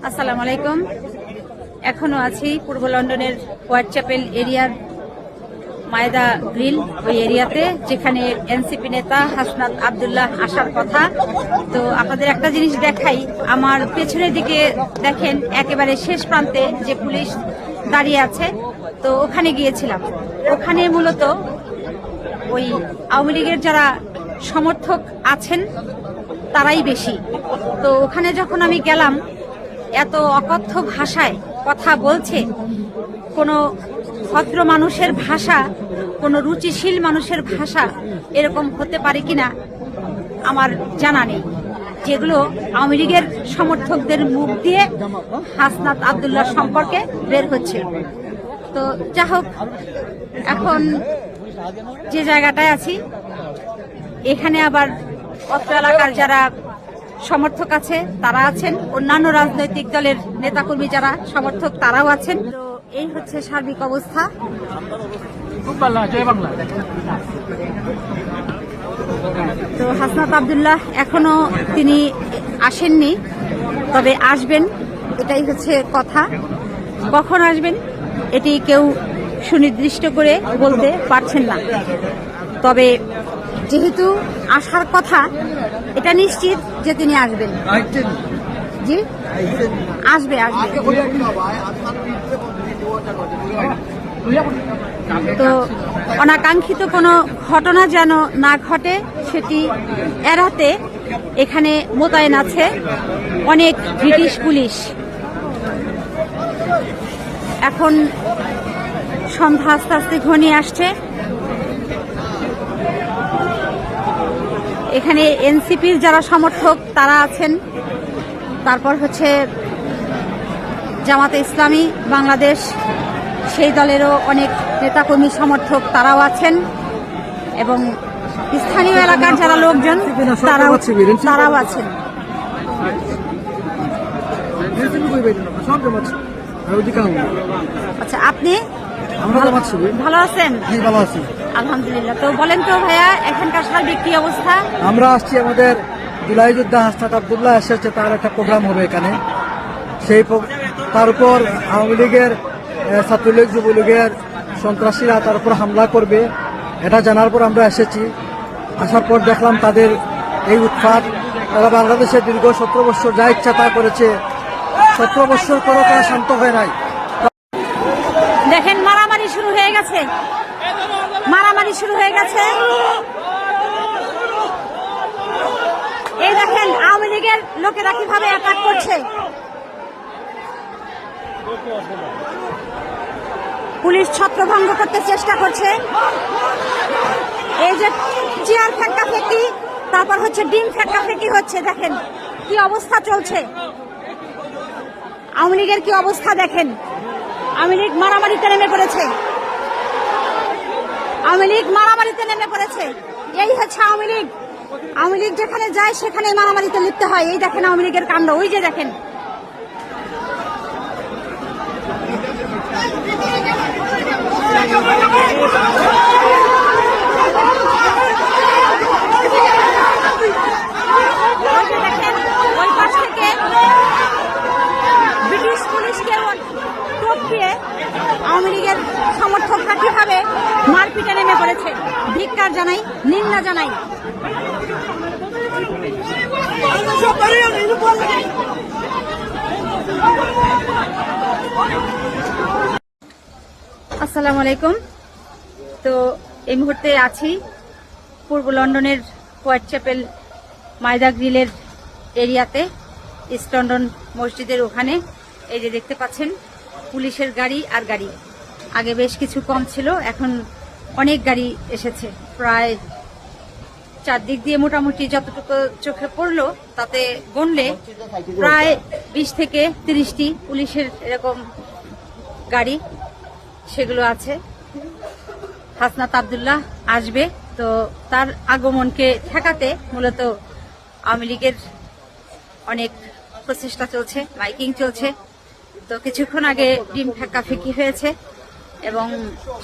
আসসালামু আলাইকুম। এখনো আছি পূর্ব লন্ডনের হোয়াইট চ্যাপেল এরিয়ার মায়দা গ্রিল ওই এরিয়াতে, যেখানে এনসিপি নেতা হাসনাত আব্দুল্লাহ আসার কথা। তো আপনাদের একটা জিনিস দেখাই, আমার পেছনের দিকে দেখেন একেবারে শেষ প্রান্তে যে পুলিশ দাঁড়িয়ে আছে, তো ওখানে গিয়েছিলাম। ওখানে মূলত ওই আওয়ামী লীগের যারা সমর্থক আছেন তারাই বেশি। তো ওখানে যখন আমি গেলাম, এত অকথ্য ভাষায় কথা বলছে, কোনো ভদ্র মানুষের ভাষা, কোনো রুচিশীল মানুষের ভাষা এরকম হতে পারে কিনা আমার জানা নেই, যেগুলো আওয়ামী লীগের সমর্থকদের মুখ দিয়ে হাসনাত আব্দুল্লাহ সম্পর্কে বের হচ্ছে। তো যা হোক, এখন যে জায়গাটায় আছি এখানে আবার অত্র এলাকার যারা সমর্থক আছে তারা আছেন, অন্যান্য রাজনৈতিক দলের নেতাকর্মী যারা সমর্থক তারাও আছেন। তো এই হচ্ছে সার্বিক অবস্থা। তো হাসনাত আব্দুল্লাহ এখনো তিনি আসেননি, তবে আসবেন, এটাই হচ্ছে কথা। কখন আসবেন এটি কেউ সুনির্দিষ্ট করে বলতে পারছেন না, তবে যেহেতু আসার কথা এটা নিশ্চিত যে তিনি আসবেন। জি, আসবে আসবে। তো অনাকাঙ্ক্ষিত কোনো ঘটনা যেন না ঘটে সেটি এড়াতে এখানে মোতায়েন আছে অনেক ব্রিটিশ পুলিশ। এখন সন্ধ্যা আস্তে আস্তে ঘনিয়ে আসছে। এখানে এনসিপির যারা সমর্থক তারা আছেন, তারপর হচ্ছে জামাতে ইসলামী বাংলাদেশ সেই দলেরও অনেক নেতাকর্মী সমর্থক তারাও আছেন, এবং স্থানীয় এলাকার যারা লোকজন তারাও আছেন। আচ্ছা, আপনি ভালো আছেন? ভালো আছি, আলহামদুলিল্লাহ। তো বলেন তো ভাইয়া, এখানকার সার্বিক কি অবস্থা? আমরা আসছি, আমাদের জুলাই যোদ্ধা হাসনাত আব্দুল্লাহ এসেছে, তার একটা প্রোগ্রাম হবে এখানে। তার উপর আওয়ামী লীগের, ছাত্রলীগ, যুবলীগের সন্ত্রাসীরা তার উপর হামলা করবে, এটা জানার পর আমরা এসেছি। আসার পর দেখলাম তাদের এই উৎপাত। তারা বাংলাদেশে দীর্ঘ 17 বছর যা ইচ্ছা তা করেছে, 17 বছর পরও তারা শান্ত হয় নাই। দেখেন মারামারি শুরু হয়ে গেছে, মারামারি শুরু হয়ে গেছে। এই দেখেন আওয়ামী লীগের লোকেরা কিভাবে অ্যাটাক করছে। পুলিশ ছত্রভঙ্গ করতে চেষ্টা করছে। এই যে চেয়ার ফেঁকাফেঁকি, তারপর হচ্ছে ডিম ফেঁকাফেঁকি হচ্ছে। দেখেন কি অবস্থা চলছে, আওয়ামী লীগের কি অবস্থা দেখেন। আওয়ামী লীগ মারামারিতে নেমে পড়েছে, আওয়ামী লীগ মারামারিতে নেমে পড়েছে। এই হচ্ছে আওয়ামী লীগ। আওয়ামী লীগ যেখানে যায় সেখানে মারামারিতে লিপ্ত হয়। এই দেখেন আওয়ামী লীগের কাণ্ড, ওই যে দেখেন। ওই পাশ থেকে ব্রিটিশ পুলিশকে টপকিয়ে আওয়ামী লীগের সমর্থকরা কিভাবে মারপিটে নেমে পড়েছে। ধিক্কার জানাই, নিন্দা জানাই। আসসালামু আলাইকুম। তো এই মুহূর্তে আছি পূর্ব লন্ডনের হোয়াইট চ্যাপেল মায়দা গ্রিলের এরিয়াতে, ইস্ট লন্ডন মসজিদের ওখানে। এই যে দেখতে পাচ্ছেন পুলিশের গাড়ি আর গাড়ি, আগে বেশ কিছু কম ছিল, এখন অনেক গাড়ি এসেছে। প্রায় চারদিক দিয়ে মোটামুটি যতটুকু চোখে পড়লো তাতে গণলে প্রায় 20 থেকে 30টি পুলিশের এরকম গাড়ি সেগুলো আছে। হাসনাত আব্দুল্লাহ আসবে, তো তার আগমনকে ঠেকাতে মূলত আওয়ামী লীগের অনেক প্রচেষ্টা চলছে, মাইকিং চলছে। তো কিছুক্ষণ আগে ডিম ফেঁকাফেঁকি হয়েছে এবং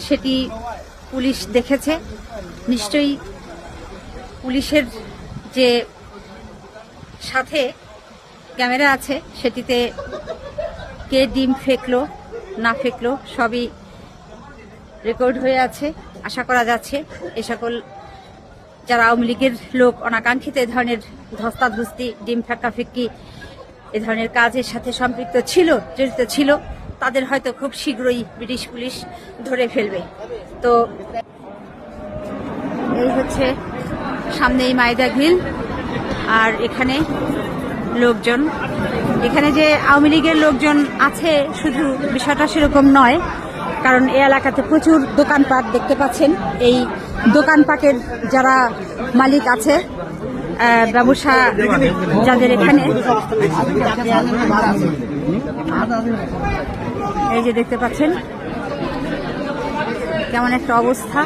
সেটি পুলিশ দেখেছে। নিশ্চয়ই পুলিশের যে সাথে ক্যামেরা আছে সেটিতে কে ডিম ফেকলো না ফেকলো সবই রেকর্ড হয়ে আছে। আশা করা যাচ্ছে এ সকল যারা আওয়ামী লীগের লোক অনাকাঙ্ক্ষিত এ ধরনের ধস্তাধস্তি, ডিম ফেক্কাফেক্কি এ ধরনের কাজের সাথে সম্পৃক্ত ছিল, জড়িত ছিল, তাদের হয়তো খুব শীঘ্রই ব্রিটিশ পুলিশ ধরে ফেলবে। তো এই হচ্ছে সামনেই মায়দা গ্রিল, আর এখানে লোকজন, এখানে যে আওয়ামী লীগের লোকজন আছে শুধু বিষয়টা সেরকম নয়, কারণ এই এলাকাতে প্রচুর দোকানপাট দেখতে পাচ্ছেন। এই দোকানপাটের যারা মালিক আছে, ব্যবসা যাদের এখানে, এই যে দেখতে পাচ্ছেন কেমন একটা অবস্থা।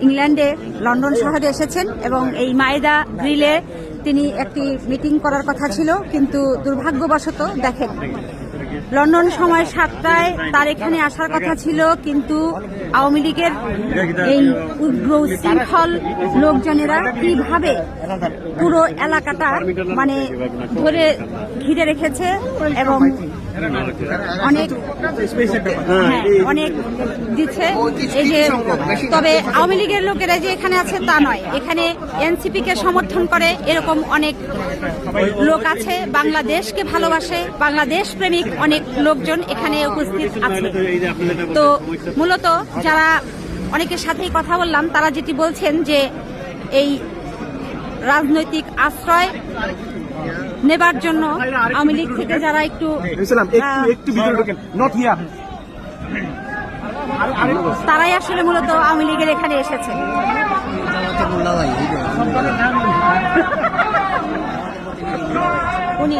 ইংল্যান্ডে লন্ডন শহরে এসেছেন এবং এই মায়দা গ্রিলে তিনি একটি মিটিং করার কথা ছিল, কিন্তু দুর্ভাগ্যবশত দেখেন লন্ডন সময় 7টায় তার এখানে আসার কথা ছিল, কিন্তু আওয়ামী লীগের এই উগ্র উচ্ছৃঙ্খল লোকজনেরা কিভাবে পুরো এলাকাটা মানে ধরে ঘিরে রেখেছে এবং অনেক দিচ্ছে। এই যে তবে আওয়ামী লীগের লোকেরা যে এখানে আছে তা নয়, এখানে এনসিপি কে সমর্থন করে এরকম অনেক লোক আছে, বাংলাদেশকে ভালোবাসে, বাংলাদেশ প্রেমিক অনেক লোকজন এখানে উপস্থিত আছে। তো মূলত যারা অনেকের সাথেই কথা বললাম, তারা যেটি বলছেন যে এই রাজনৈতিক আশ্রয় নেবার জন্য আওয়ামী লীগ থেকে যারা একটু তারাই আসলে মূলত আওয়ামী লীগের এখানে এসেছে। উনি